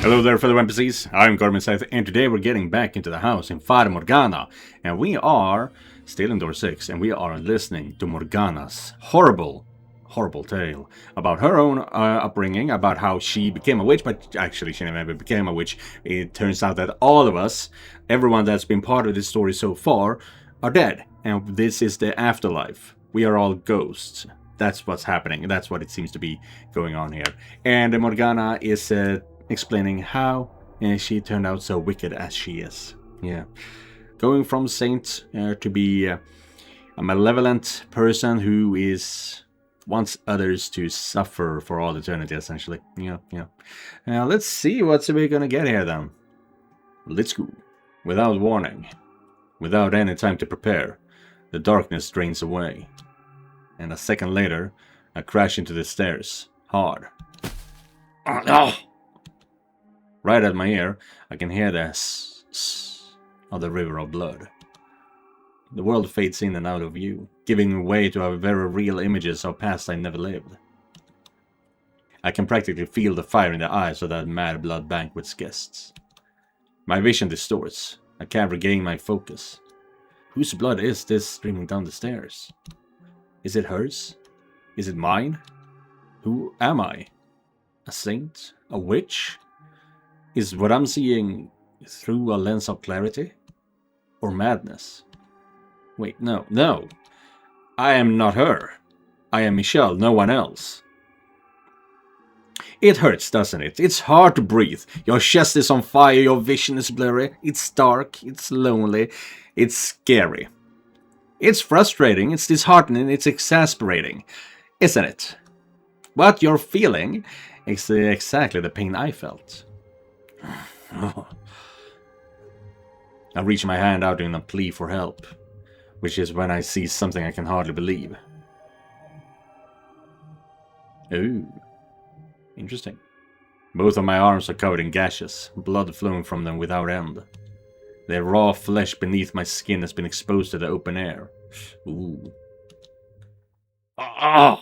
Hello there, fellow NPCs. I'm Scythe, and today we're getting back into the house in Fata Morgana, and we are still in door 6, and we are listening to Morgana's horrible tale about her own upbringing, about how she became a witch, but actually she never became a witch. It turns out that all of us, everyone that's been part of this story so far, are dead, and this is the afterlife. We are all ghosts. That's what's happening. That's what it seems to be going on here. And Morgana is explaining how she turned out so wicked as she is. Yeah. Going from saint to be a malevolent person who wants others to suffer for all eternity, essentially. Yeah. Now let's see what we're gonna get here then. Let's go. Without warning, without any time to prepare, the darkness drains away. And a second later, I crash into the stairs, hard. Oh, no! Right at my ear, I can hear the s of the river of blood. The world fades in and out of view, giving way to a very real images of past I never lived. I can practically feel the fire in the eyes of that mad blood banquet's guests. My vision distorts. I can't regain my focus. Whose blood is this streaming down the stairs? Is it hers? Is it mine? Who am I? A saint? A witch? Is what I'm seeing through a lens of clarity? Or madness? Wait, no. I am not her. I am Michelle, no one else. It hurts, doesn't it? It's hard to breathe. Your chest is on fire, your vision is blurry. It's dark, it's lonely, it's scary. It's frustrating, it's disheartening, it's exasperating, isn't it? What you're feeling is exactly the pain I felt. I reach my hand out in a plea for help, which is when I see something I can hardly believe. Ooh, interesting. Both of my arms are covered in gashes, blood flowing from them without end. The raw flesh beneath my skin has been exposed to the open air. Ooh. All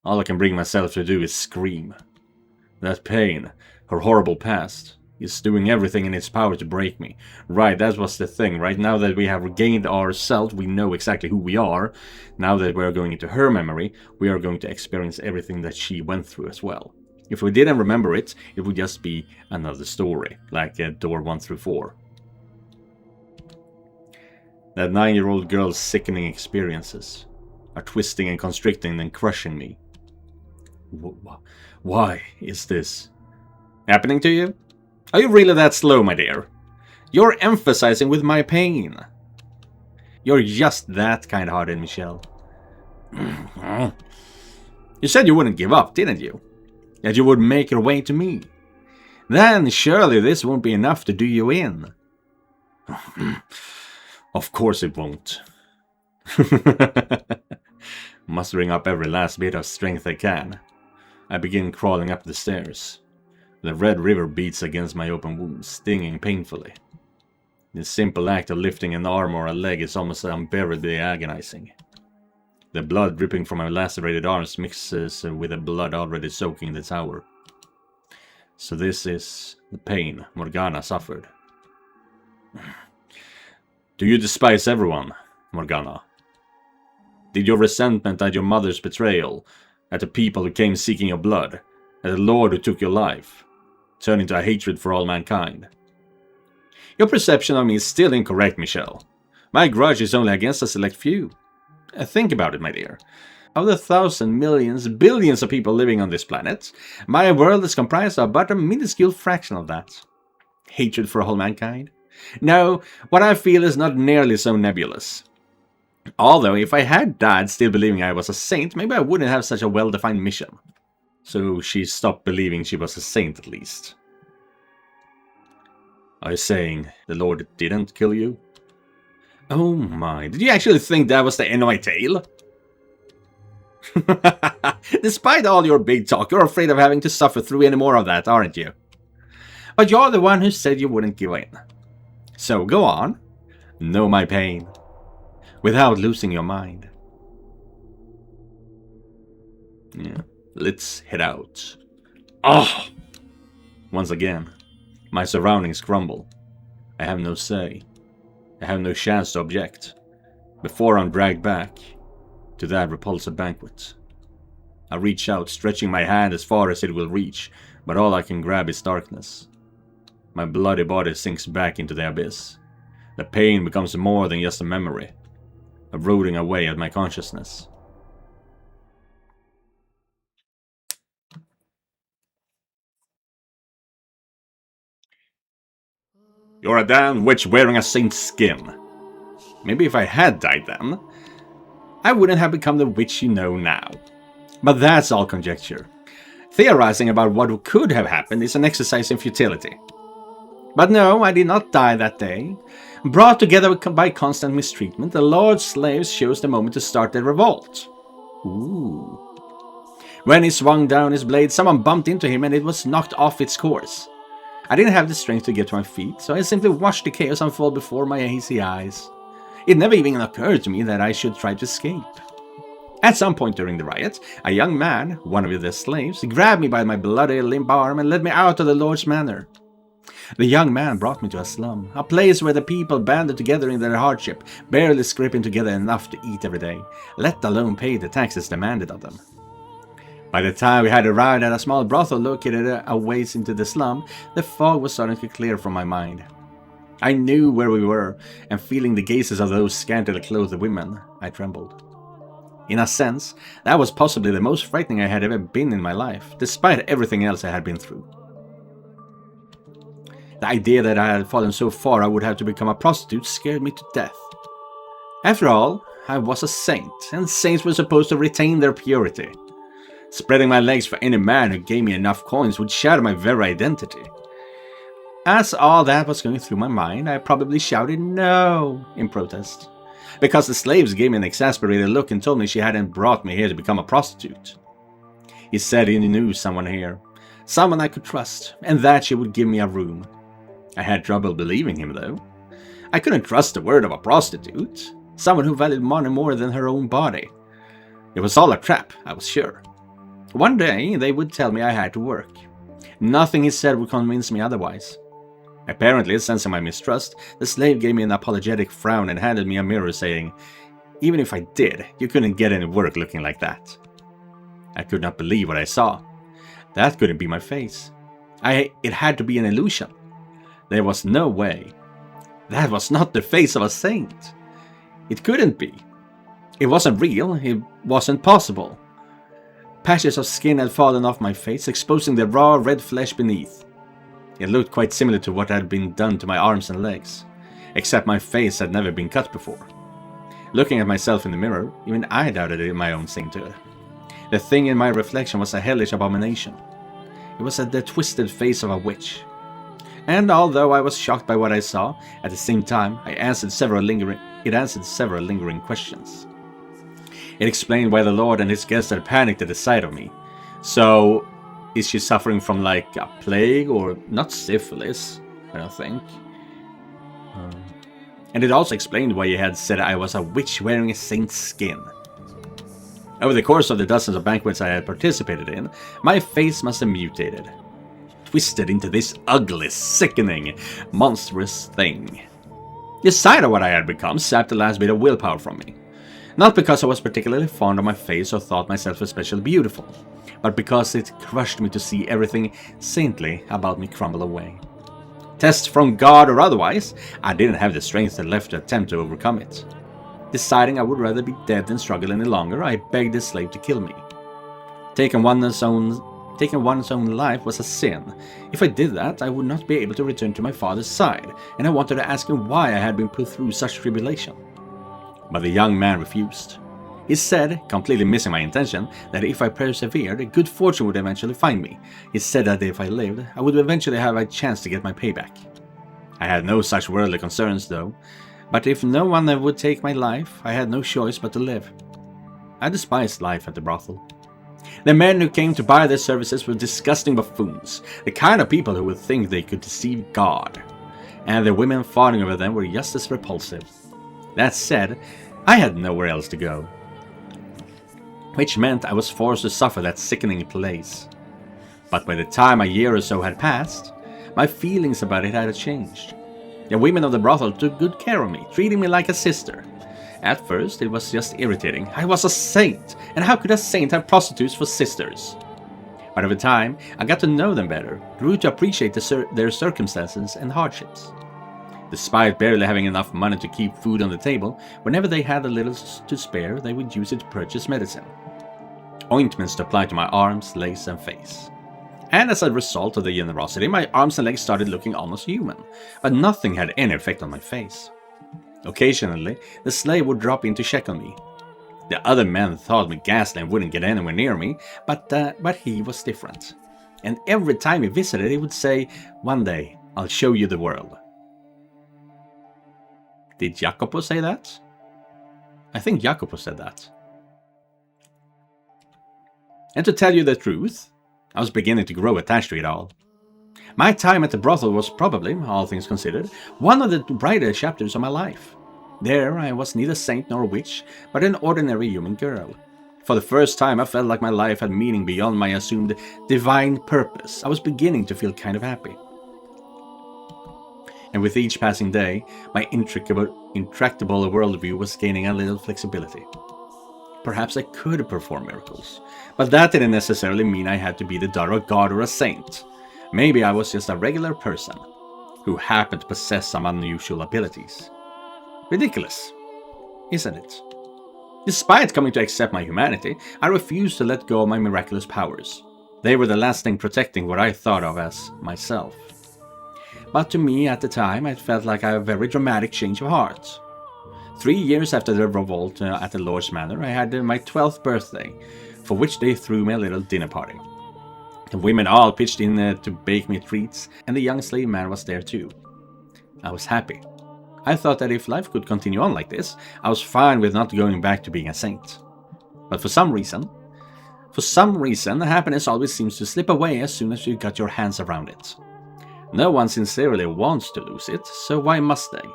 I can bring myself to do is scream. That pain, her horrible past, is doing everything in its power to break me. Right, that was the thing. Right now that we have regained ourselves, we know exactly who we are. Now that we're going into her memory, we are going to experience everything that she went through as well. If we didn't remember it, it would just be another story, like door 1 through 4. That 9-year-old girl's sickening experiences are twisting and constricting and crushing me. Why is this happening to you? Are you really that slow, my dear? You're emphasizing with my pain. You're just that kind-hearted, Michelle. You said you wouldn't give up, didn't you? That you would make your way to me. Then surely this won't be enough to do you in. Of course it won't. Mustering up every last bit of strength I can, I begin crawling up the stairs. The red river beats against my open wounds, stinging painfully. The simple act of lifting an arm or a leg is almost unbearably agonizing. The blood dripping from my lacerated arms mixes with the blood already soaking the tower. So this is the pain Morgana suffered. Do you despise everyone, Morgana? Did your resentment at your mother's betrayal, at the people who came seeking your blood, at the Lord who took your life, turn into a hatred for all mankind? Your perception of me is still incorrect, Michelle. My grudge is only against a select few. Think about it, my dear. Of the thousands, millions, billions of people living on this planet, my world is comprised of but a minuscule fraction of that. Hatred for all mankind? No, what I feel is not nearly so nebulous. Although, if I had died still believing I was a saint, maybe I wouldn't have such a well-defined mission. So she stopped believing she was a saint, at least. Are you saying the Lord didn't kill you? Oh my, did you actually think that was the end of my tale? Despite all your big talk, you're afraid of having to suffer through any more of that, aren't you? But you're the one who said you wouldn't give in. So go on, know my pain, without losing your mind. Yeah, let's head out. Oh! Once again, my surroundings crumble. I have no say. I have no chance to object, before I'm dragged back to that repulsive banquet. I reach out, stretching my hand as far as it will reach, but all I can grab is darkness. My bloody body sinks back into the abyss. The pain becomes more than just a memory, eroding away at my consciousness. You're a damned witch wearing a saint's skin. Maybe if I had died then, I wouldn't have become the witch you know now. But that's all conjecture. Theorizing about what could have happened is an exercise in futility. But no, I did not die that day. Brought together by constant mistreatment, the Lord's slaves chose the moment to start their revolt. Ooh. When he swung down his blade, someone bumped into him and it was knocked off its course. I didn't have the strength to get to my feet, so I simply watched the chaos unfold before my hazy eyes. It never even occurred to me that I should try to escape. At some point during the riot, a young man, one of the slaves, grabbed me by my bloody limp arm and led me out of the Lord's manor. The young man brought me to a slum, a place where the people banded together in their hardship, barely scraping together enough to eat every day, let alone pay the taxes demanded of them. By the time we had arrived at a small brothel located a ways into the slum, the fog was starting to clear from my mind. I knew where we were, and feeling the gazes of those scantily clothed women, I trembled. In a sense, that was possibly the most frightening I had ever been in my life, despite everything else I had been through. The idea that I had fallen so far I would have to become a prostitute scared me to death. After all, I was a saint, and saints were supposed to retain their purity. Spreading my legs for any man who gave me enough coins would shatter my very identity. As all that was going through my mind, I probably shouted no in protest, because the slaves gave me an exasperated look and told me she hadn't brought me here to become a prostitute. He said he knew someone here, someone I could trust, and that she would give me a room. I had trouble believing him, though. I couldn't trust the word of a prostitute, someone who valued money more than her own body. It was all a trap, I was sure. One day, they would tell me I had to work. Nothing he said would convince me otherwise. Apparently, sensing my mistrust, the slave gave me an apologetic frown and handed me a mirror, saying, "Even if I did, you couldn't get any work looking like that." I could not believe what I saw. That couldn't be my face. It had to be an illusion. There was no way. That was not the face of a saint. It couldn't be. It wasn't real. It wasn't possible. Patches of skin had fallen off my face, exposing the raw red flesh beneath. It looked quite similar to what had been done to my arms and legs, except my face had never been cut before. Looking at myself in the mirror, even I doubted it in my own sainthood. The thing in my reflection was a hellish abomination. It was the twisted face of a witch. And although I was shocked by what I saw, at the same time it answered several lingering questions. It explained why the Lord and his guests had panicked at the sight of me. So, is she suffering from like a plague or not syphilis? I don't think. And it also explained why he had said I was a witch wearing a saint's skin. Over the course of the dozens of banquets I had participated in, my face must have mutated. Twisted into this ugly, sickening, monstrous thing. The sight of what I had become sapped the last bit of willpower from me. Not because I was particularly fond of my face or thought myself especially beautiful, but because it crushed me to see everything saintly about me crumble away. Test from God or otherwise, I didn't have the strength left to attempt to overcome it. Deciding I would rather be dead than struggle any longer, I begged the slave to kill me. Taking one's own life was a sin. If I did that, I would not be able to return to my father's side, and I wanted to ask him why I had been put through such tribulation. But the young man refused. He said, completely missing my intention, that if I persevered, good fortune would eventually find me. He said that if I lived, I would eventually have a chance to get my payback. I had no such worldly concerns, though, but if no one would take my life, I had no choice but to live. I despised life at the brothel. The men who came to buy their services were disgusting buffoons, the kind of people who would think they could deceive God, and the women fawning over them were just as repulsive. That said, I had nowhere else to go, which meant I was forced to suffer that sickening place. But by the time a year or so had passed, my feelings about it had changed. The women of the brothel took good care of me, treating me like a sister. At first, it was just irritating. I was a saint, and how could a saint have prostitutes for sisters? But over time, I got to know them better, grew to appreciate their circumstances and hardships. Despite barely having enough money to keep food on the table, whenever they had a little to spare, they would use it to purchase medicine. Ointments to apply to my arms, legs, and face. And as a result of the generosity, my arms and legs started looking almost human, but nothing had any effect on my face. Occasionally, the slave would drop in to check on me. The other men thought me ghastly and wouldn't get anywhere near me, but he was different. And every time he visited, he would say, "One day, I'll show you the world." Did Jacopo say that? I think Jacopo said that. And to tell you the truth, I was beginning to grow attached to it all. My time at the brothel was probably, all things considered, one of the brighter chapters of my life. There I was neither saint nor witch, but an ordinary human girl. For the first time I felt like my life had meaning beyond my assumed divine purpose. I was beginning to feel kind of happy. And with each passing day, my intractable worldview was gaining a little flexibility. Perhaps I could perform miracles, but that didn't necessarily mean I had to be the daughter of God or a saint. Maybe I was just a regular person who happened to possess some unusual abilities. Ridiculous, isn't it? Despite coming to accept my humanity, I refused to let go of my miraculous powers. They were the last thing protecting what I thought of as myself. But to me at the time, it felt like a very dramatic change of heart. 3 years after the revolt at the Lord's Manor, I had my 12th birthday, for which they threw me a little dinner party. The women all pitched in to bake me treats, and the young slave man was there too. I was happy. I thought that if life could continue on like this, I was fine with not going back to being a saint. But for some reason, happiness always seems to slip away as soon as you got your hands around it. No one sincerely wants to lose it, so why must they?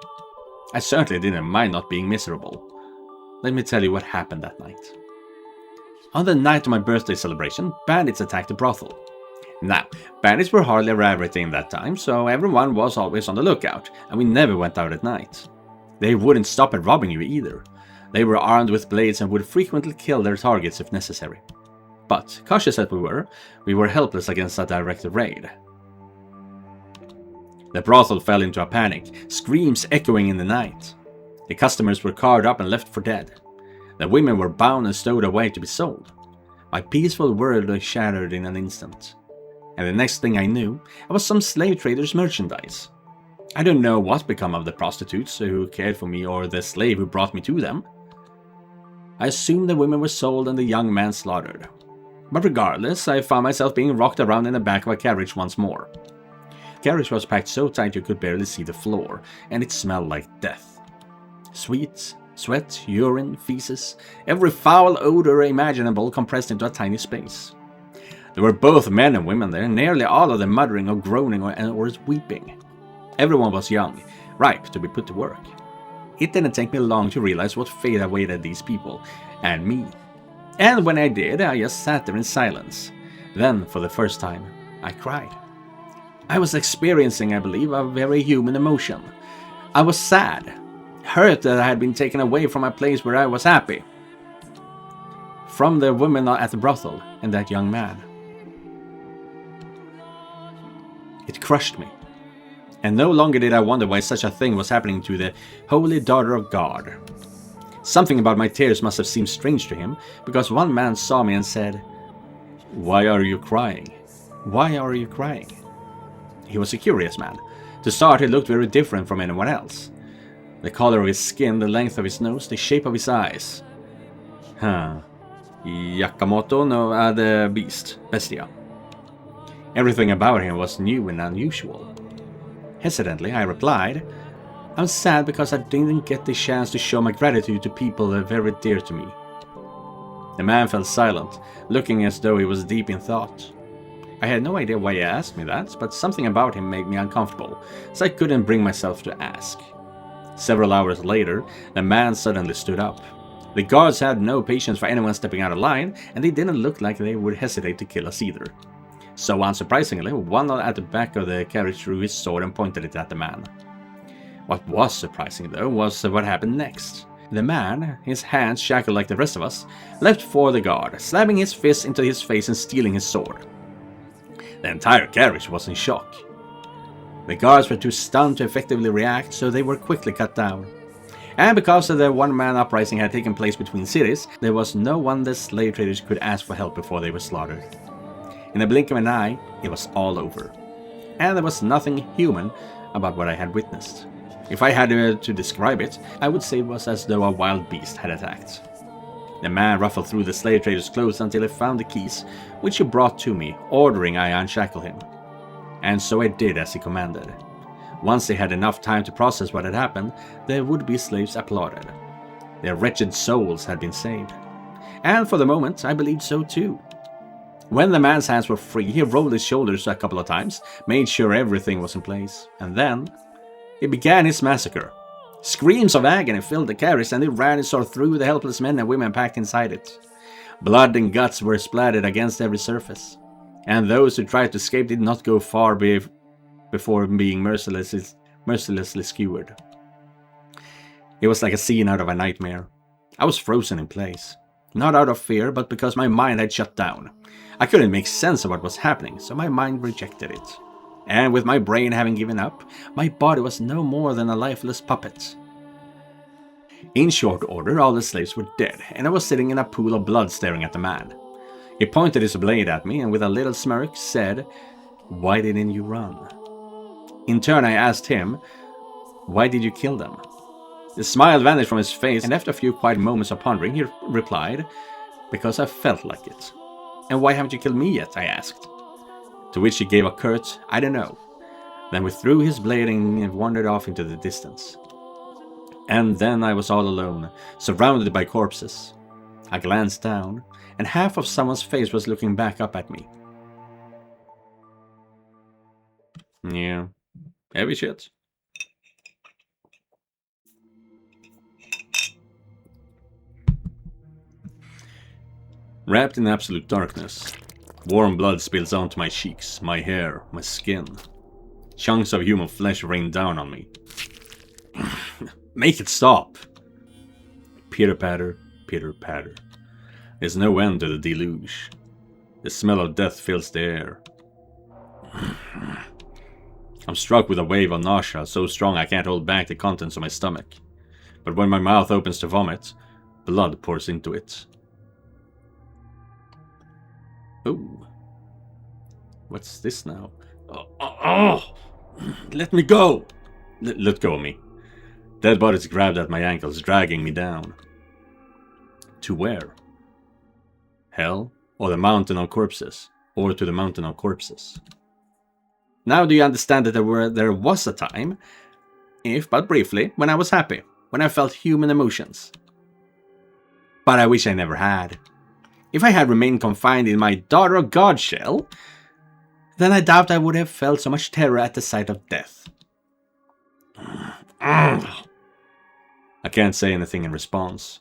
I certainly didn't mind not being miserable. Let me tell you what happened that night. On the night of my birthday celebration, bandits attacked the brothel. Now, bandits were hardly a rarity in that time, so everyone was always on the lookout, and we never went out at night. They wouldn't stop at robbing you either. They were armed with blades and would frequently kill their targets if necessary. But, cautious as we were helpless against a direct raid. The brothel fell into a panic, screams echoing in the night. The customers were carved up and left for dead. The women were bound and stowed away to be sold. My peaceful world was shattered in an instant. And the next thing I knew, I was some slave trader's merchandise. I don't know what became of the prostitutes who cared for me or the slave who brought me to them. I assumed the women were sold and the young man slaughtered. But regardless, I found myself being rocked around in the back of a carriage once more. The carriage was packed so tight you could barely see the floor, and it smelled like death. Sweat, urine, feces, every foul odor imaginable compressed into a tiny space. There were both men and women there, nearly all of them muttering or groaning or weeping. Everyone was young, ripe to be put to work. It didn't take me long to realize what fate awaited these people, and me. And when I did, I just sat there in silence. Then, for the first time, I cried. I was experiencing, I believe, a very human emotion. I was sad, hurt that I had been taken away from a place where I was happy. From the women at the brothel and that young man. It crushed me. And no longer did I wonder why such a thing was happening to the holy daughter of God. Something about my tears must have seemed strange to him, because one man saw me and said, "Why are you crying? Why are you crying?" He was a curious man. To start, he looked very different from anyone else. The color of his skin, the length of his nose, the shape of his eyes. Yakamoto no the beast, Bestia. Everything about him was new and unusual. Hesitantly, I replied, "I'm sad because I didn't get the chance to show my gratitude to people that are very dear to me." The man fell silent, looking as though he was deep in thought. I had no idea why he asked me that, but something about him made me uncomfortable, so I couldn't bring myself to ask. Several hours later, the man suddenly stood up. The guards had no patience for anyone stepping out of line, and they didn't look like they would hesitate to kill us either. So unsurprisingly, one at the back of the carriage drew his sword and pointed it at the man. What was surprising, though, was what happened next. The man, his hands shackled like the rest of us, leapt for the guard, slamming his fist into his face and stealing his sword. The entire carriage was in shock. The guards were too stunned to effectively react, so they were quickly cut down. And because the one-man uprising had taken place between cities, there was no one the slave traders could ask for help before they were slaughtered. In the blink of an eye, it was all over. And there was nothing human about what I had witnessed. If I had to describe it, I would say it was as though a wild beast had attacked. The man ruffled through the slave trader's clothes until he found the keys, which he brought to me, ordering I unshackle him. And so I did as he commanded. Once they had enough time to process what had happened, the would-be slaves applauded. Their wretched souls had been saved. And for the moment, I believed so too. When the man's hands were free, he rolled his shoulders a couple of times, made sure everything was in place, and then he began his massacre. Screams of agony filled the carriage, and he ran his sword through the helpless men and women packed inside it. Blood and guts were splattered against every surface, and those who tried to escape did not go far before being mercilessly skewered. It was like a scene out of a nightmare. I was frozen in place, not out of fear, but because my mind had shut down. I couldn't make sense of what was happening, so my mind rejected it. And with my brain having given up, my body was no more than a lifeless puppet. In short order, all the slaves were dead, and I was sitting in a pool of blood staring at the man. He pointed his blade at me and with a little smirk said, "Why didn't you run?" In turn, I asked him, "Why did you kill them?" The smile vanished from his face, and after a few quiet moments of pondering, he replied, "Because I felt like it." "And why haven't you killed me yet?" I asked. To which he gave a curt, "I don't know." Then withdrew his blade and wandered off into the distance. And then I was all alone, surrounded by corpses. I glanced down, and half of someone's face was looking back up at me. Yeah, heavy shit. Wrapped in absolute darkness, warm blood spills onto my cheeks, my hair, my skin. Chunks of human flesh rain down on me. Make it stop! Pitter-patter, pitter-patter. There's no end to the deluge. The smell of death fills the air. I'm struck with a wave of nausea, so strong I can't hold back the contents of my stomach. But when my mouth opens to vomit, blood pours into it. Oh. What's this now? Oh! Let me go! Let go of me. Dead bodies grabbed at my ankles, dragging me down. To where? Hell? Or the mountain of corpses? Or to the mountain of corpses? Now do you understand that there was a time, if but briefly, when I was happy, when I felt human emotions? But I wish I never had. If I had remained confined in my daughter of God shell, then I doubt I would have felt so much terror at the sight of death. I can't say anything in response.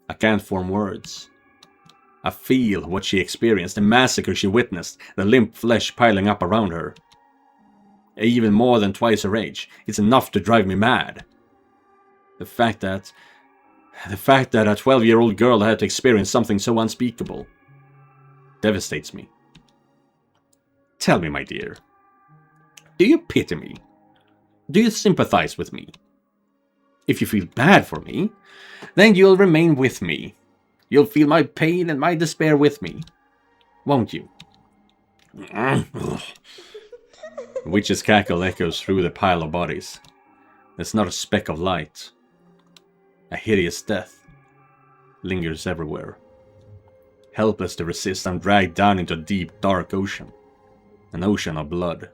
I can't form words. I feel what she experienced, the massacre she witnessed, the limp flesh piling up around her. Even more than twice her age, it's enough to drive me mad. The fact that a 12-year-old girl had to experience something so unspeakable devastates me. Tell me, my dear, do you pity me? Do you sympathize with me? If you feel bad for me, then you'll remain with me. You'll feel my pain and my despair with me, won't you? The witch's cackle echoes through the pile of bodies. There's not a speck of light. A hideous death lingers everywhere. Helpless to resist, I'm dragged down into a deep, dark ocean. An ocean of blood.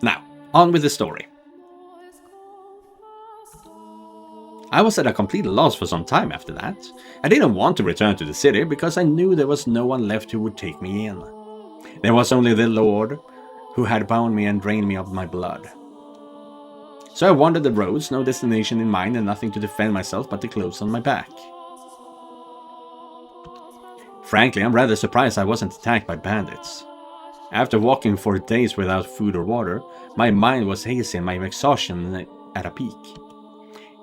Now, on with the story. I was at a complete loss for some time after that. I didn't want to return to the city because I knew there was no one left who would take me in. There was only the Lord who had bound me and drained me of my blood. So I wandered the roads, no destination in mind and nothing to defend myself but the clothes on my back. Frankly, I'm rather surprised I wasn't attacked by bandits. After walking for days without food or water, my mind was hazy and my exhaustion at a peak.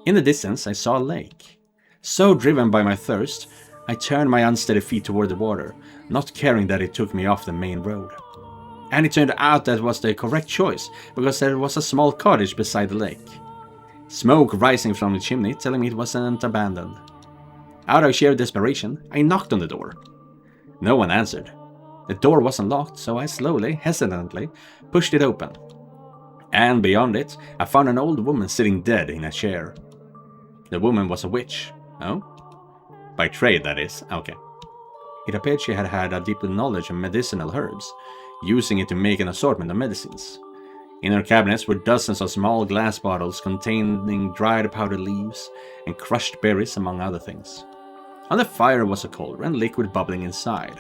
In the distance, I saw a lake. So driven by my thirst, I turned my unsteady feet toward the water, not caring that it took me off the main road. And it turned out that was the correct choice, because there was a small cottage beside the lake. Smoke rising from the chimney, telling me it wasn't abandoned. Out of sheer desperation, I knocked on the door. No one answered. The door wasn't locked, so I slowly, hesitantly, pushed it open. And beyond it, I found an old woman sitting dead in a chair. The woman was a witch. Oh? By trade, that is. Okay. It appeared she had had a deep knowledge of medicinal herbs, using it to make an assortment of medicines. In her cabinets were dozens of small glass bottles containing dried powdered leaves and crushed berries, among other things. On the fire was a cauldron, liquid bubbling inside.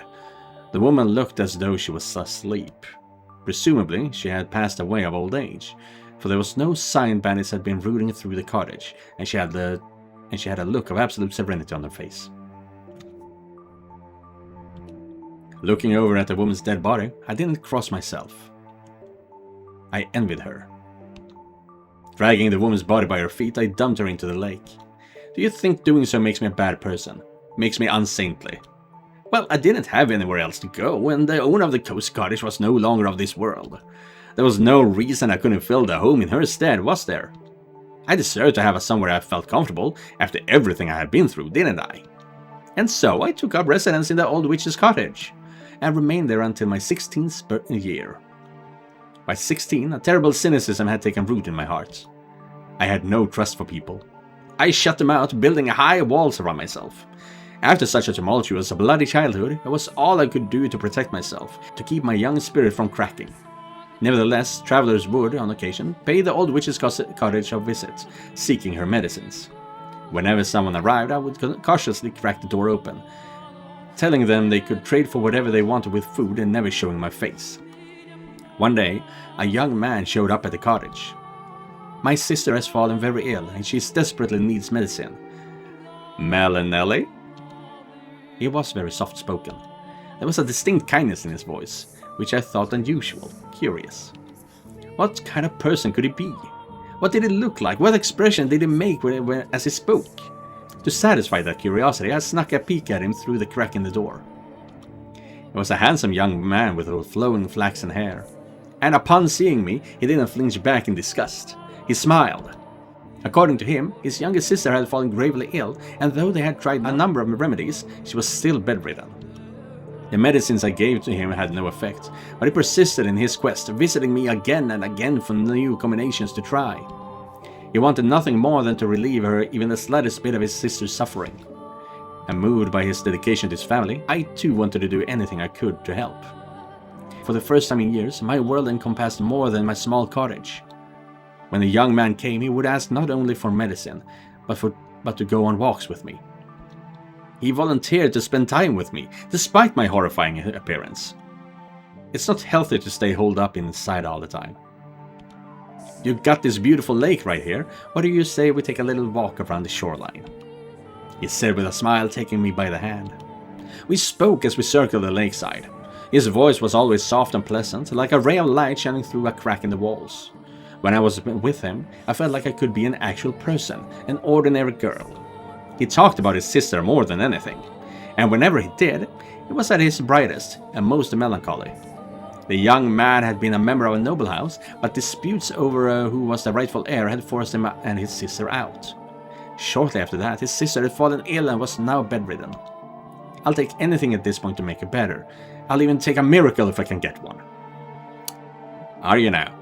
The woman looked as though she was asleep. Presumably, she had passed away of old age, for there was no sign bandits had been rooting through the cottage, and she had a look of absolute serenity on her face. Looking over at the woman's dead body, I didn't cross myself. I envied her. Dragging the woman's body by her feet, I dumped her into the lake. Do you think doing so makes me a bad person? Makes me unsaintly? Well, I didn't have anywhere else to go, and the owner of the coast cottage was no longer of this world. There was no reason I couldn't fill the home in her stead, was there? I deserved to have somewhere I felt comfortable after everything I had been through, didn't I? And so I took up residence in the old witch's cottage, and remained there until my 16th year. By 16, a terrible cynicism had taken root in my heart. I had no trust for people. I shut them out, building high walls around myself. After such a tumultuous, bloody childhood, it was all I could do to protect myself, to keep my young spirit from cracking. Nevertheless, travelers would, on occasion, pay the old witch's cottage a visit, seeking her medicines. Whenever someone arrived, I would cautiously crack the door open, telling them they could trade for whatever they wanted with food and never showing my face. One day, a young man showed up at the cottage. My sister has fallen very ill, and she desperately needs medicine. Melanelli? He was very soft-spoken. There was a distinct kindness in his voice, which I thought unusual, curious. What kind of person could he be? What did he look like? What expression did he make as he spoke? To satisfy that curiosity, I snuck a peek at him through the crack in the door. He was a handsome young man with flowing flaxen hair, and upon seeing me, he didn't flinch back in disgust. He smiled. According to him, his younger sister had fallen gravely ill, and though they had tried a number of remedies, she was still bedridden. The medicines I gave to him had no effect, but he persisted in his quest, visiting me again and again for new combinations to try. He wanted nothing more than to relieve her even the slightest bit of his sister's suffering. And moved by his dedication to his family, I too wanted to do anything I could to help. For the first time in years, my world encompassed more than my small cottage. When the young man came, he would ask not only for medicine, but to go on walks with me. He volunteered to spend time with me, despite my horrifying appearance. It's not healthy to stay holed up inside all the time. You got this beautiful lake right here. What do you say we take a little walk around the shoreline? He said with a smile, taking me by the hand. We spoke as we circled the lakeside. His voice was always soft and pleasant, like a ray of light shining through a crack in the walls. When I was with him, I felt like I could be an actual person, an ordinary girl. He talked about his sister more than anything, and whenever he did, it was at his brightest and most melancholy. The young man had been a member of a noble house, but disputes over who was the rightful heir had forced him and his sister out. Shortly after that, his sister had fallen ill and was now bedridden. I'll take anything at this point to make it better. I'll even take a miracle if I can get one. Are you now?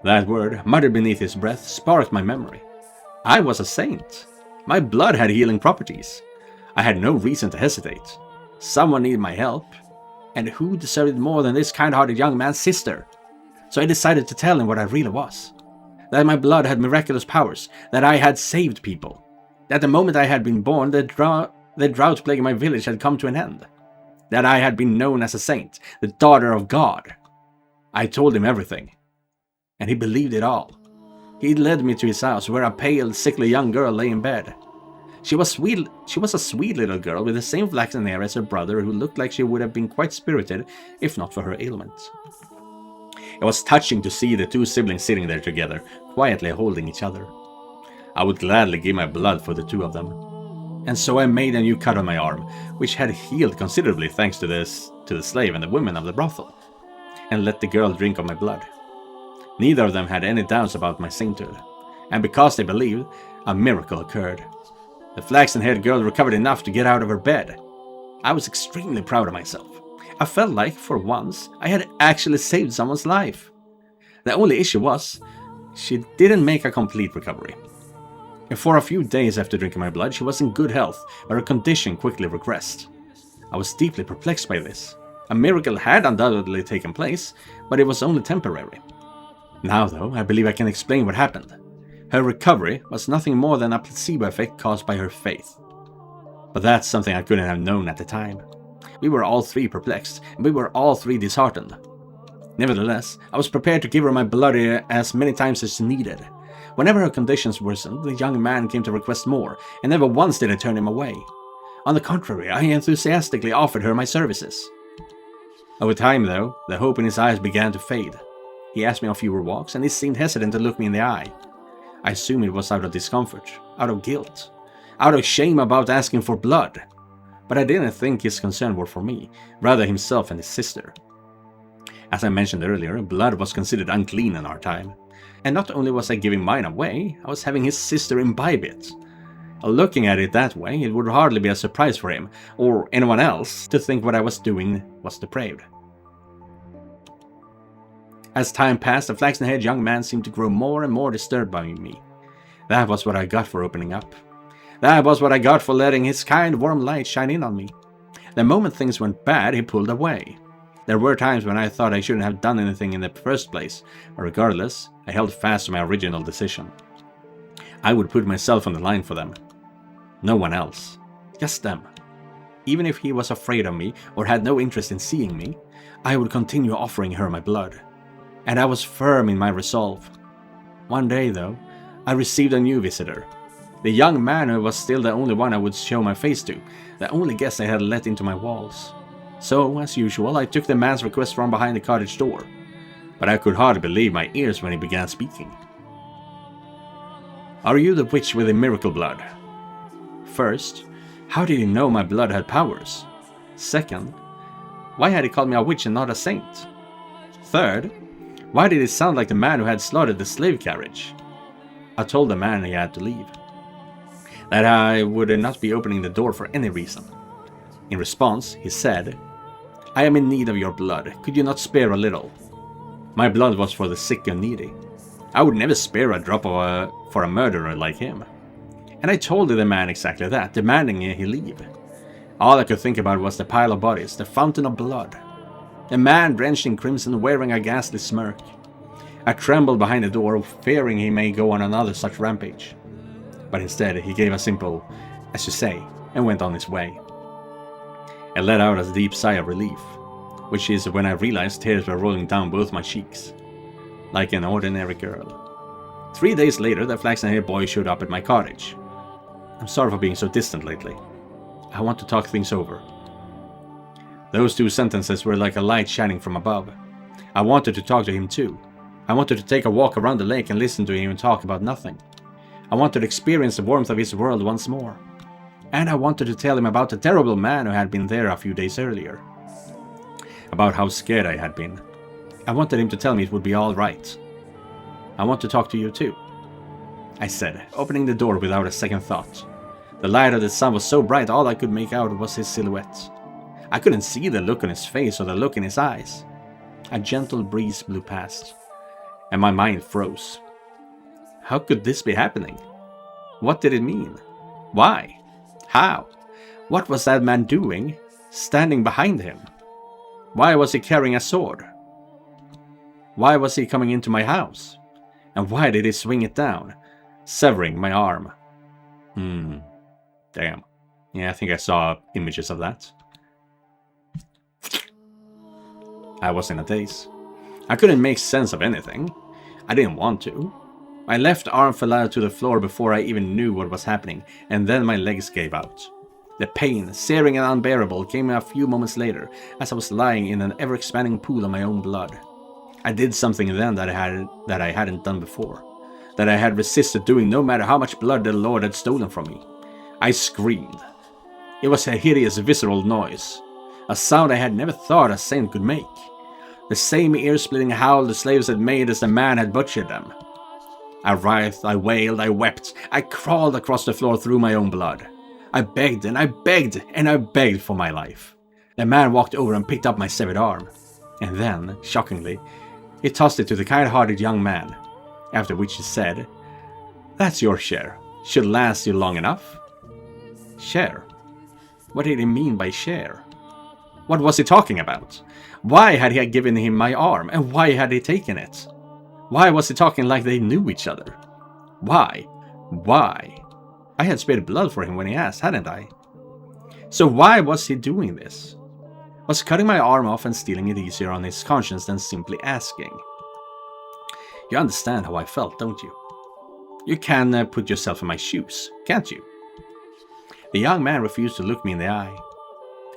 That word, muttered beneath his breath, sparked my memory. I was a saint. My blood had healing properties. I had no reason to hesitate. Someone needed my help, and who deserved it more than this kind-hearted young man's sister? So I decided to tell him what I really was. That my blood had miraculous powers, that I had saved people. That the moment I had been born, the drought plaguing my village had come to an end. That I had been known as a saint, the daughter of God. I told him everything, and he believed it all. He led me to his house, where a pale, sickly young girl lay in bed. She was a sweet little girl with the same flaxen hair as her brother, who looked like she would have been quite spirited if not for her ailment. It was touching to see the two siblings sitting there together, quietly holding each other. I would gladly give my blood for the two of them. And so I made a new cut on my arm, which had healed considerably thanks to the slave and the women of the brothel, and let the girl drink of my blood. Neither of them had any doubts about my sainthood, and because they believed, a miracle occurred. The flaxen-haired girl recovered enough to get out of her bed. I was extremely proud of myself. I felt like, for once, I had actually saved someone's life. The only issue was, she didn't make a complete recovery. And for a few days after drinking my blood, she was in good health, but her condition quickly regressed. I was deeply perplexed by this. A miracle had undoubtedly taken place, but it was only temporary. Now, though, I believe I can explain what happened. Her recovery was nothing more than a placebo effect caused by her faith. But that's something I couldn't have known at the time. We were all three perplexed, and we were all three disheartened. Nevertheless, I was prepared to give her my blood as many times as needed. Whenever her conditions worsened, the young man came to request more, and never once did I turn him away. On the contrary, I enthusiastically offered her my services. Over time, though, the hope in his eyes began to fade. He asked me on fewer walks, and he seemed hesitant to look me in the eye. I assumed it was out of discomfort, out of guilt, out of shame about asking for blood. But I didn't think his concern were for me, rather himself and his sister. As I mentioned earlier, blood was considered unclean in our time. And not only was I giving mine away, I was having his sister imbibe it. Looking at it that way, it would hardly be a surprise for him, or anyone else, to think what I was doing was depraved. As time passed, the flaxen-haired young man seemed to grow more and more disturbed by me. That was what I got for opening up. That was what I got for letting his kind, warm light shine in on me. The moment things went bad, he pulled away. There were times when I thought I shouldn't have done anything in the first place, but regardless, I held fast to my original decision. I would put myself on the line for them. No one else. Just them. Even if he was afraid of me or had no interest in seeing me, I would continue offering her my blood. And I was firm in my resolve. One day, though, I received a new visitor. The young man who was still the only one I would show my face to, the only guest I had let into my walls. So, as usual, I took the man's request from behind the cottage door. But I could hardly believe my ears when he began speaking. Are you the witch with the miracle blood? First, how did he know my blood had powers? Second, why had he called me a witch and not a saint? Third, why did it sound like the man who had slaughtered the slave carriage? I told the man he had to leave. That I would not be opening the door for any reason. In response, he said, I am in need of your blood. Could you not spare a little? My blood was for the sick and needy. I would never spare a drop for a murderer like him. And I told the man exactly that, demanding he leave. All I could think about was the pile of bodies, the fountain of blood. The man drenched in crimson, wearing a ghastly smirk. I trembled behind the door, fearing he may go on another such rampage. But instead, he gave a simple, as you say, and went on his way. I let out a deep sigh of relief, which is when I realized tears were rolling down both my cheeks, like an ordinary girl. 3 days later, the flaxen-haired boy showed up at my cottage. I'm sorry for being so distant lately. I want to talk things over. Those two sentences were like a light shining from above. I wanted to talk to him too. I wanted to take a walk around the lake and listen to him talk about nothing. I wanted to experience the warmth of his world once more. And I wanted to tell him about the terrible man who had been there a few days earlier. About how scared I had been. I wanted him to tell me it would be all right. I want to talk to you too, I said, opening the door without a second thought. The light of the sun was so bright all I could make out was his silhouette. I couldn't see the look on his face or the look in his eyes. A gentle breeze blew past, and my mind froze. How could this be happening? What did it mean? Why? How? What was that man doing, standing behind him? Why was he carrying a sword? Why was he coming into my house? And why did he swing it down, severing my arm? Damn. Yeah, I think I saw images of that. I was in a daze. I couldn't make sense of anything. I didn't want to. My left arm fell out to the floor before I even knew what was happening, and then my legs gave out. The pain, searing and unbearable, came a few moments later, as I was lying in an ever-expanding pool of my own blood. I did something then that I hadn't done before, that I had resisted doing no matter how much blood the Lord had stolen from me. I screamed. It was a hideous, visceral noise, a sound I had never thought a saint could make. The same ear-splitting howl the slaves had made as the man had butchered them. I writhed, I wailed, I wept, I crawled across the floor through my own blood. I begged and I begged and I begged for my life. The man walked over and picked up my severed arm. And then, shockingly, he tossed it to the kind-hearted young man, after which he said, "That's your share. Should last you long enough." Share? What did he mean by share? What was he talking about? Why had he given him my arm, and why had he taken it? Why was he talking like they knew each other? Why? Why? I had spared blood for him when he asked, hadn't I? So why was he doing this? Was cutting my arm off and stealing it easier on his conscience than simply asking? You understand how I felt, don't you? You can put yourself in my shoes, can't you? The young man refused to look me in the eye.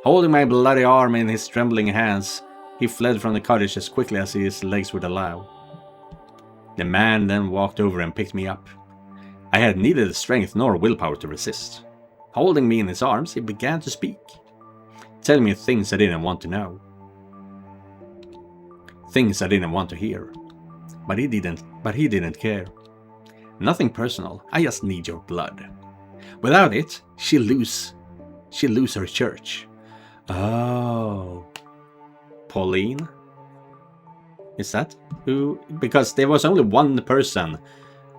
Holding my bloody arm in his trembling hands, he fled from the cottage as quickly as his legs would allow. The man then walked over and picked me up. I had neither the strength nor willpower to resist. Holding me in his arms, he began to speak, telling me things I didn't want to know. Things I didn't want to hear. But he didn't care. Nothing personal, I just need your blood. Without it, she'll lose her church. Oh. Pauline? Is that who? Because there was only one person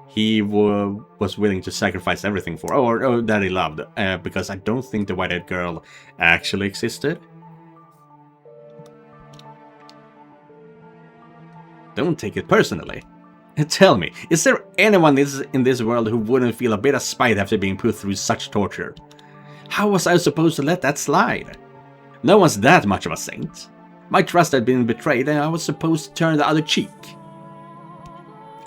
he was willing to sacrifice everything for, or that he loved, because I don't think the white-haired girl actually existed. Don't take it personally. Tell me, is there anyone in this world who wouldn't feel a bit of spite after being put through such torture? How was I supposed to let that slide? No one's that much of a saint. My trust had been betrayed and I was supposed to turn the other cheek.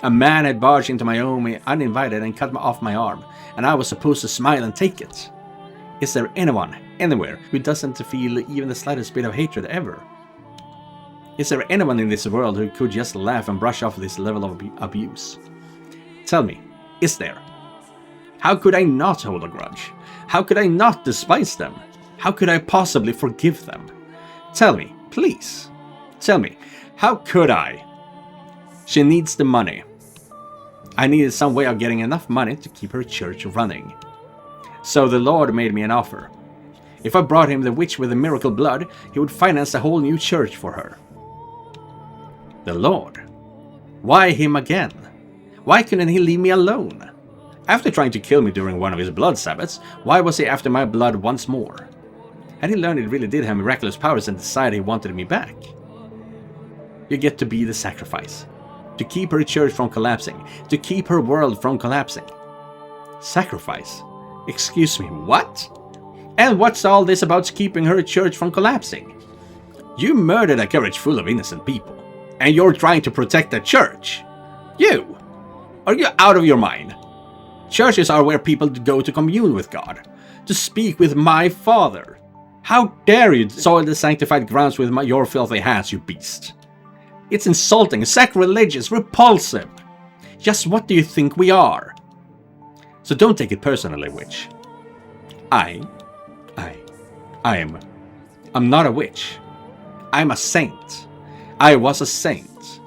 A man had barged into my home uninvited and cut off my arm, and I was supposed to smile and take it. Is there anyone, anywhere, who doesn't feel even the slightest bit of hatred ever? Is there anyone in this world who could just laugh and brush off this level of abuse? Tell me, is there? How could I not hold a grudge? How could I not despise them? How could I possibly forgive them? Tell me, please. Tell me, how could I? She needs the money. I needed some way of getting enough money to keep her church running. So the Lord made me an offer. If I brought him the witch with the miracle blood, he would finance a whole new church for her. The Lord? Why him again? Why couldn't he leave me alone? After trying to kill me during one of his blood Sabbaths, why was he after my blood once more? Had he learned it really did have miraculous powers and decided he wanted me back? You get to be the sacrifice. To keep her church from collapsing. To keep her world from collapsing. Sacrifice? Excuse me, what? And what's all this about keeping her church from collapsing? You murdered a carriage full of innocent people. And you're trying to protect the church? You? Are you out of your mind? Churches are where people go to commune with God. To speak with my Father. How dare you soil the sanctified grounds with your filthy hands, you beast? It's insulting, sacrilegious, repulsive. Just what do you think we are? So don't take it personally, witch. I'm not a witch. I'm a saint. I was a saint.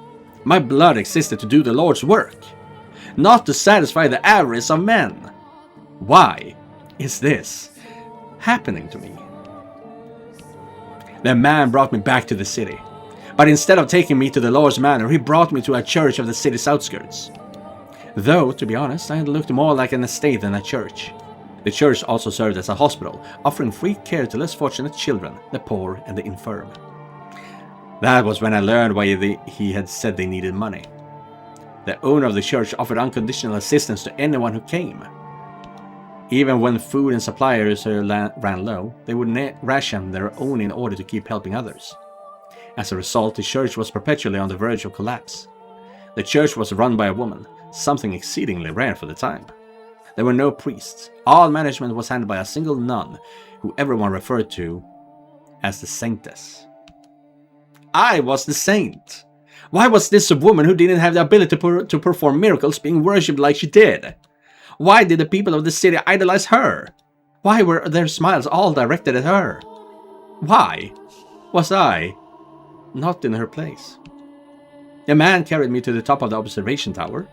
My blood existed to do the Lord's work, not to satisfy the avarice of men. Why is this happening to me? The man brought me back to the city, but instead of taking me to the Lord's manor, he brought me to a church of the city's outskirts. Though, to be honest, I looked more like an estate than a church. The church also served as a hospital, offering free care to less fortunate children, the poor and the infirm. That was when I learned why he had said they needed money. The owner of the church offered unconditional assistance to anyone who came. Even when food and supplies ran low, they would ration their own in order to keep helping others. As a result, the church was perpetually on the verge of collapse. The church was run by a woman, something exceedingly rare for the time. There were no priests. All management was handled by a single nun, who everyone referred to as the saintess. I was the saint! Why was this a woman who didn't have the ability to perform miracles being worshipped like she did? Why did the people of the city idolize her? Why were their smiles all directed at her? Why was I not in her place? The man carried me to the top of the observation tower.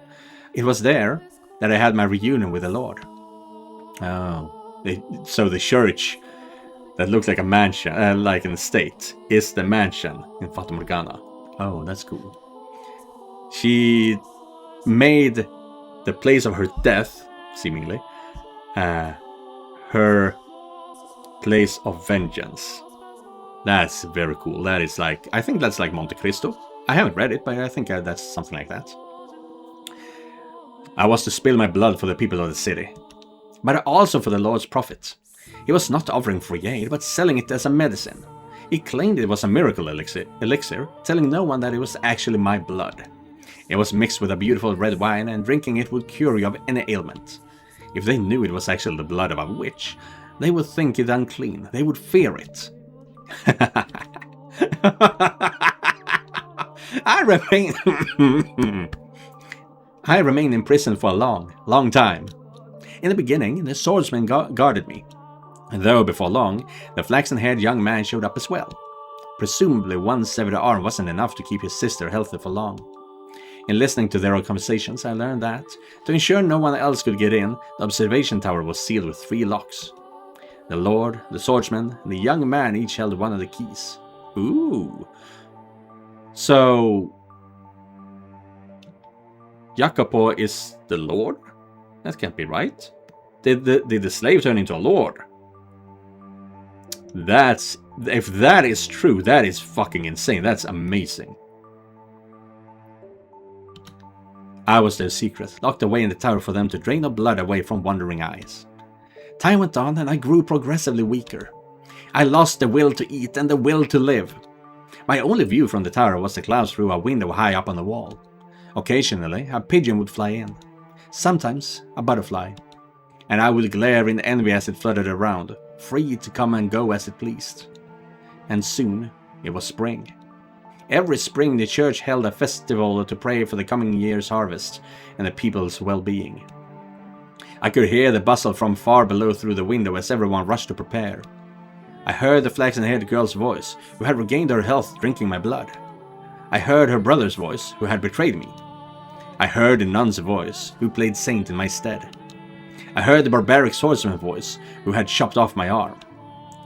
It was there that I had my reunion with the Lord. Oh, so the church that looked like a mansion, like an estate, is the mansion in Fata Morgana. Oh, that's cool. She made the place of her death, seemingly, her place of vengeance. That's very cool. That is like, I think that's like Monte Cristo. I haven't read it, but I think that's something like that. I was to spill my blood for the people of the city, but also for the Lord's profit. He was not offering free aid, but selling it as a medicine. He claimed it was a miracle elixir, telling no one that it was actually my blood. It was mixed with a beautiful red wine, and drinking it would cure you of any ailment. If they knew it was actually the blood of a witch, they would think it unclean. They would fear it. I remained in prison for a long time. In the beginning, the swordsman guarded me. Though before long, the flaxen-haired young man showed up as well. Presumably one severed arm wasn't enough to keep his sister healthy for long. In listening to their conversations, I learned that, to ensure no one else could get in, the observation tower was sealed with 3 locks. The Lord, the swordsman, and the young man each held one of the keys. Ooh. So Jacopo is the Lord? That can't be right. Did the slave turn into a Lord? If that is true, that is fucking insane. That's amazing. I was their secret, locked away in the tower for them to drain the blood away from wandering eyes. Time went on and I grew progressively weaker. I lost the will to eat and the will to live. My only view from the tower was the clouds through a window high up on the wall. Occasionally, a pigeon would fly in. Sometimes, a butterfly. And I would glare in envy as it fluttered around, free to come and go as it pleased. And soon, it was spring. Every spring, the church held a festival to pray for the coming year's harvest and the people's well-being. I could hear the bustle from far below through the window as everyone rushed to prepare. I heard the flaxen-haired girl's voice, who had regained her health drinking my blood. I heard her brother's voice, who had betrayed me. I heard the nun's voice, who played saint in my stead. I heard the barbaric swordsman's voice, who had chopped off my arm.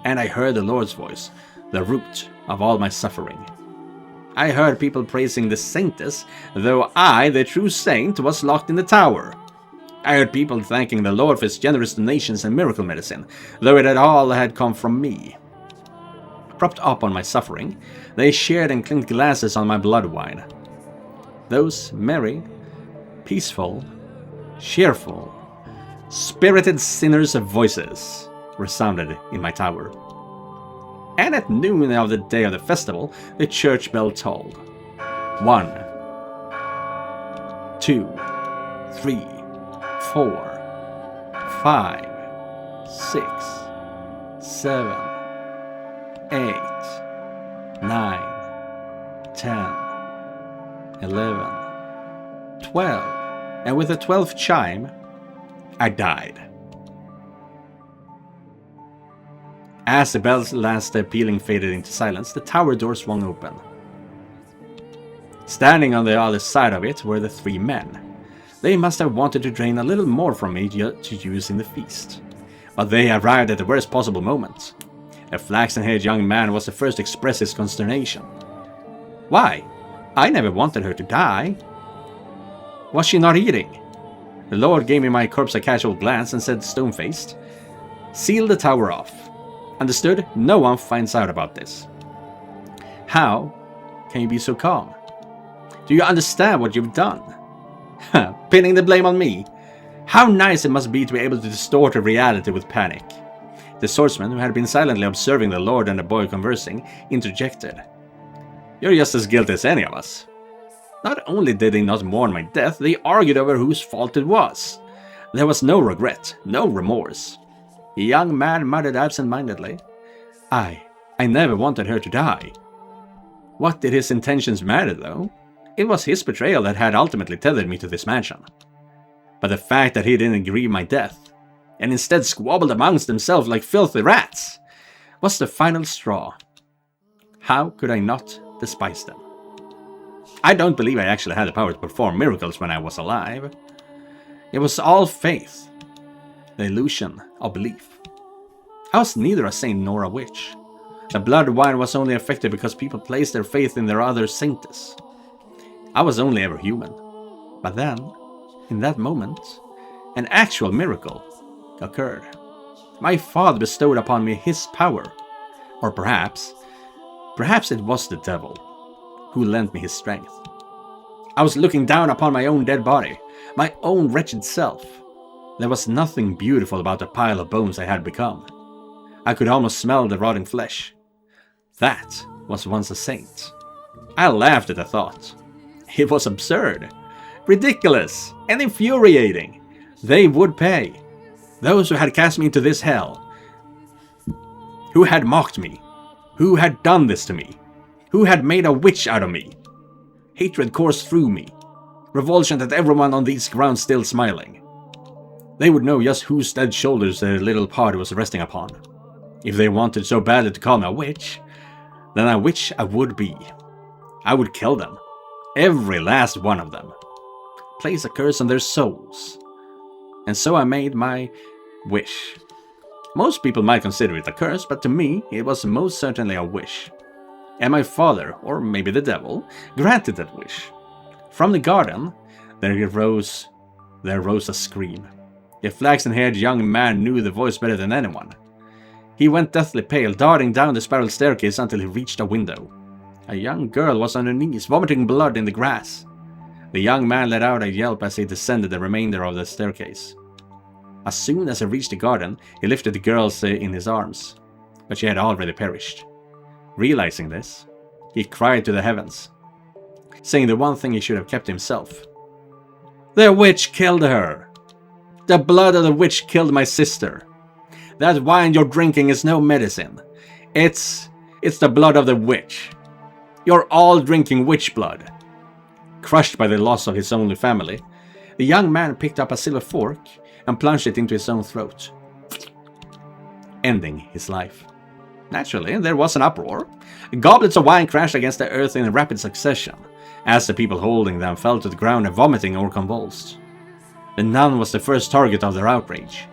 And I heard the Lord's voice, the root of all my suffering. I heard people praising the saintess, though I, the true saint, was locked in the tower. I heard people thanking the Lord for his generous donations and miracle medicine, though it all had come from me. Propped up on my suffering, they shared and clinked glasses on my blood wine. Those merry, peaceful, cheerful, spirited sinners' voices resounded in my tower. And at noon of the day of the festival, the church bell tolled. 1, 2, 3, 4, 5, 6, 7, 8, 9, 10, 11, 12, and with the 12th chime, I died. As the bell's last pealing faded into silence, the tower door swung open. Standing on the other side of it were the 3 men. They must have wanted to drain a little more from me to use in the feast. But they arrived at the worst possible moment. A flaxen-haired young man was the first to express his consternation. Why? I never wanted her to die. Was she not eating? The Lord gave me my corpse a casual glance and said stone-faced, "Seal the tower off. Understood? No one finds out about this." How can you be so calm? Do you understand what you've done? Pinning the blame on me. How nice it must be to be able to distort a reality with panic. The swordsman, who had been silently observing the Lord and the boy conversing, interjected. You're just as guilty as any of us. Not only did they not mourn my death, they argued over whose fault it was. There was no regret, no remorse. The young man muttered absent-mindedly, I never wanted her to die. What did his intentions matter, though? It was his betrayal that had ultimately tethered me to this mansion. But the fact that he didn't grieve my death, and instead squabbled amongst themselves like filthy rats, was the final straw. How could I not despise them? I don't believe I actually had the power to perform miracles when I was alive. It was all faith, the illusion of belief. I was neither a saint nor a witch. The blood wine was only effective because people placed their faith in their other saints. I was only ever human. But then, in that moment, an actual miracle occurred. My father bestowed upon me his power. Or perhaps it was the devil who lent me his strength. I was looking down upon my own dead body, my own wretched self. There was nothing beautiful about the pile of bones I had become. I could almost smell the rotting flesh. That was once a saint. I laughed at the thought. It was absurd, ridiculous, and infuriating. They would pay. Those who had cast me into this hell, who had mocked me, who had done this to me, who had made a witch out of me. Hatred coursed through me, revulsion at everyone on these grounds still smiling. They would know just whose dead shoulders their little party was resting upon. If they wanted so badly to call me a witch, then a witch I would be. I would kill them, every last one of them, place a curse on their souls. And so I made my wish. Most people might consider it a curse, but to me it was most certainly a wish. And my father, or maybe the devil, granted that wish. From the garden, there rose a scream. The flaxen-haired young man knew the voice better than anyone. He went deathly pale, darting down the spiral staircase until he reached a window. A young girl was on her knees, vomiting blood in the grass. The young man let out a yelp as he descended the remainder of the staircase. As soon as he reached the garden, he lifted the girl in his arms, but she had already perished. Realizing this, he cried to the heavens, saying the one thing he should have kept himself. The witch killed her! The blood of the witch killed my sister! That wine you're drinking is no medicine. It's the blood of the witch. You're all drinking witch blood. Crushed by the loss of his only family, the young man picked up a silver fork and plunged it into his own throat, ending his life. Naturally, there was an uproar. Goblets of wine crashed against the earth in rapid succession, as the people holding them fell to the ground and vomiting or convulsed. The nun was the first target of their outrage.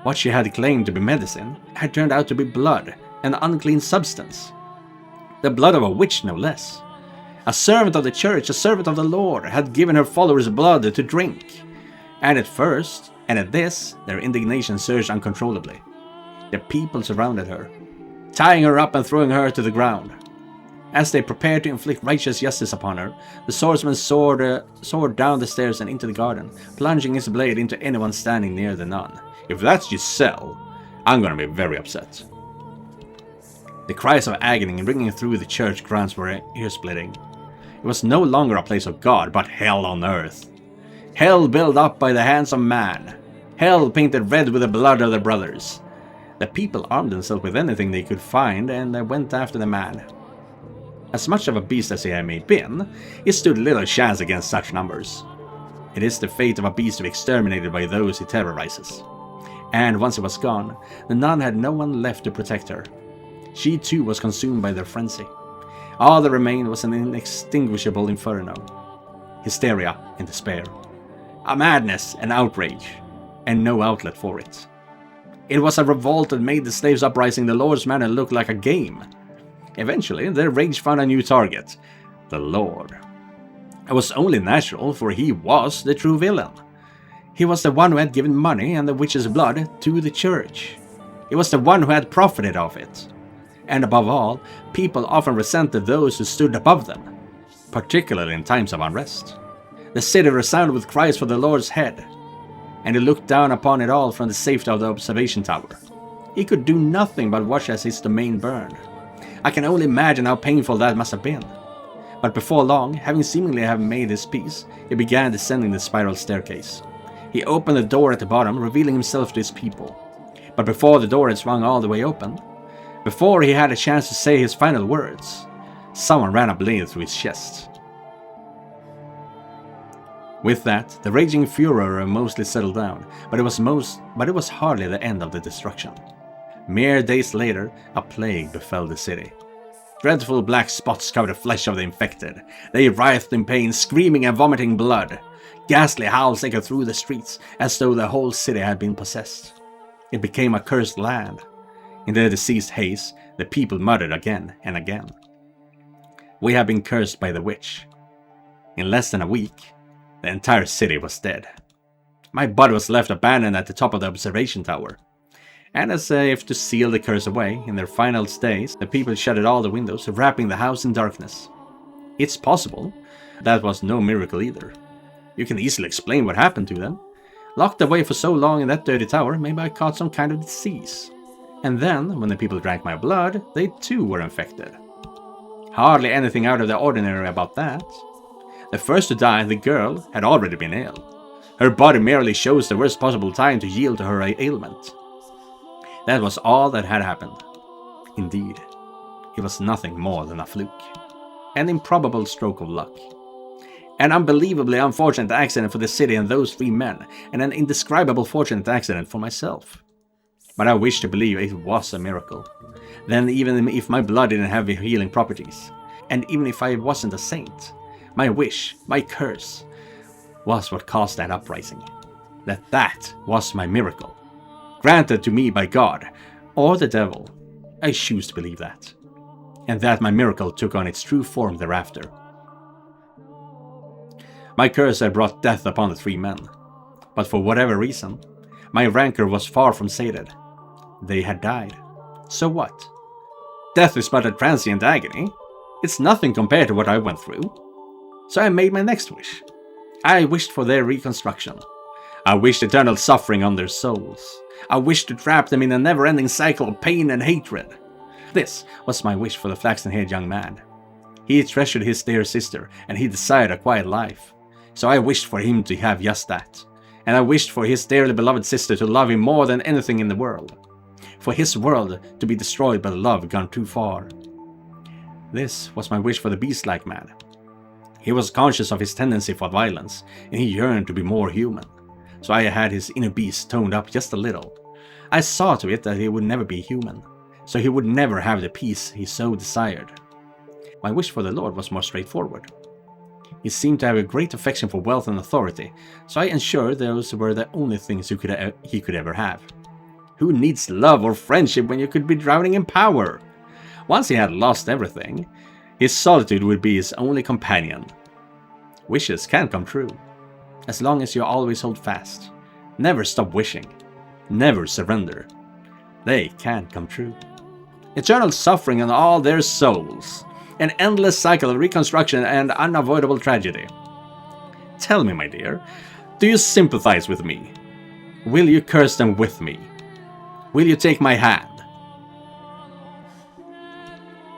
What she had claimed to be medicine had turned out to be blood, an unclean substance. The blood of a witch, no less. A servant of the church, a servant of the Lord, had given her followers blood to drink. And at this, their indignation surged uncontrollably. The people surrounded her, tying her up and throwing her to the ground. As they prepared to inflict righteous justice upon her, the swordsman soared down the stairs and into the garden, plunging his blade into anyone standing near the nun. If that's Giselle, I'm gonna be very upset. The cries of agony ringing through the church grounds were ear-splitting. It was no longer a place of God, but hell on earth. Hell built up by the hands of man. Hell painted red with the blood of their brothers. The people armed themselves with anything they could find and they went after the man. As much of a beast as he had may been, he stood little chance against such numbers. It is the fate of a beast to be exterminated by those he terrorizes. And once he was gone, the nun had no one left to protect her. She too was consumed by their frenzy. All that remained was an inextinguishable inferno. Hysteria and despair. A madness and outrage, and no outlet for it. It was a revolt that made the slaves' uprising the Lord's manor look like a game. Eventually, their rage found a new target, the Lord. It was only natural, for he was the true villain. He was the one who had given money and the witch's blood to the church. He was the one who had profited of it. And above all, people often resented those who stood above them, particularly in times of unrest. The city resounded with cries for the Lord's head, and he looked down upon it all from the safety of the observation tower. He could do nothing but watch as his domain burned. I can only imagine how painful that must have been. But before long, having seemingly have made his peace, he began descending the spiral staircase. He opened the door at the bottom, revealing himself to his people. But before the door had swung all the way open, before he had a chance to say his final words, someone ran a blade through his chest. With that, the raging furor mostly settled down, but it was hardly the end of the destruction. Mere days later, a plague befell the city. Dreadful black spots covered the flesh of the infected. They writhed in pain, screaming and vomiting blood. Ghastly howls echoed through the streets, as though the whole city had been possessed. It became a cursed land. In the diseased haze, the people muttered again and again. "We have been cursed by the witch." In less than a week, the entire city was dead. My body was left abandoned at the top of the observation tower. And as if to seal the curse away, in their final days, the people shuttered all the windows, wrapping the house in darkness. It's possible. That was no miracle either. You can easily explain what happened to them. Locked away for so long in that dirty tower, maybe I caught some kind of disease. And then, when the people drank my blood, they too were infected. Hardly anything out of the ordinary about that. The first to die, the girl, had already been ill. Her body merely chose the worst possible time to yield to her ailment. That was all that had happened. Indeed, it was nothing more than a fluke. An improbable stroke of luck. An unbelievably unfortunate accident for the city and those 3 men, and an indescribable fortunate accident for myself. But I wish to believe it was a miracle. Then even if my blood didn't have healing properties, and even if I wasn't a saint, my wish, my curse, was what caused that uprising. That was my miracle. Granted to me by God, or the devil. I choose to believe that. And that my miracle took on its true form thereafter. My curse had brought death upon the 3 men. But for whatever reason, my rancor was far from sated. They had died. So what? Death is but a transient agony. It's nothing compared to what I went through. So I made my next wish. I wished for their reconstruction. I wished eternal suffering on their souls. I wished to trap them in a never-ending cycle of pain and hatred. This was my wish for the flaxen-haired young man. He treasured his dear sister, and he desired a quiet life. So I wished for him to have just that. And I wished for his dearly beloved sister to love him more than anything in the world. For his world to be destroyed by love gone too far. This was my wish for the beast-like man. He was conscious of his tendency for violence, and he yearned to be more human. So I had his inner beast toned up just a little. I saw to it that he would never be human, so he would never have the peace he so desired. My wish for the Lord was more straightforward. He seemed to have a great affection for wealth and authority, so I ensured those were the only things he could ever have. Who needs love or friendship when you could be drowning in power? Once he had lost everything, his solitude would be his only companion. Wishes can come true. As long as you always hold fast. Never stop wishing. Never surrender. They can come true. Eternal suffering on all their souls. An endless cycle of reconstruction and unavoidable tragedy. Tell me, my dear, do you sympathize with me? Will you curse them with me? Will you take my hand?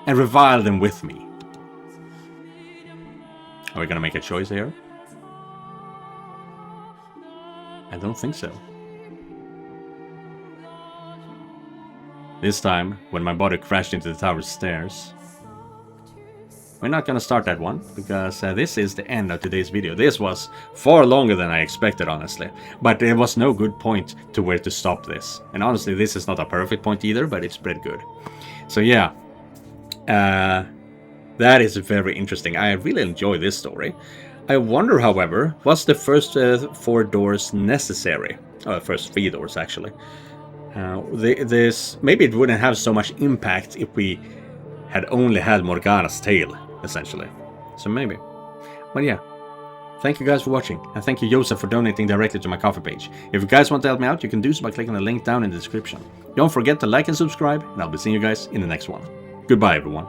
And revile them with me? Are we gonna make a choice here? I don't think so. This time, when my body crashed into the tower's stairs. We're not gonna start that one, because this is the end of today's video. This was far longer than I expected, honestly. But there was no good point to where to stop this. And honestly, this is not a perfect point either, but it's pretty good. So yeah, that is very interesting. I really enjoy this story. I wonder, however, was the first 4 doors necessary? First 3 doors, actually. Maybe it wouldn't have so much impact if we had only had Morgana's tail, essentially. So maybe. But yeah. Thank you guys for watching, and thank you Joseph for donating directly to my Ko-fi page. If you guys want to help me out, you can do so by clicking the link down in the description. Don't forget to like and subscribe, and I'll be seeing you guys in the next one. Goodbye, everyone.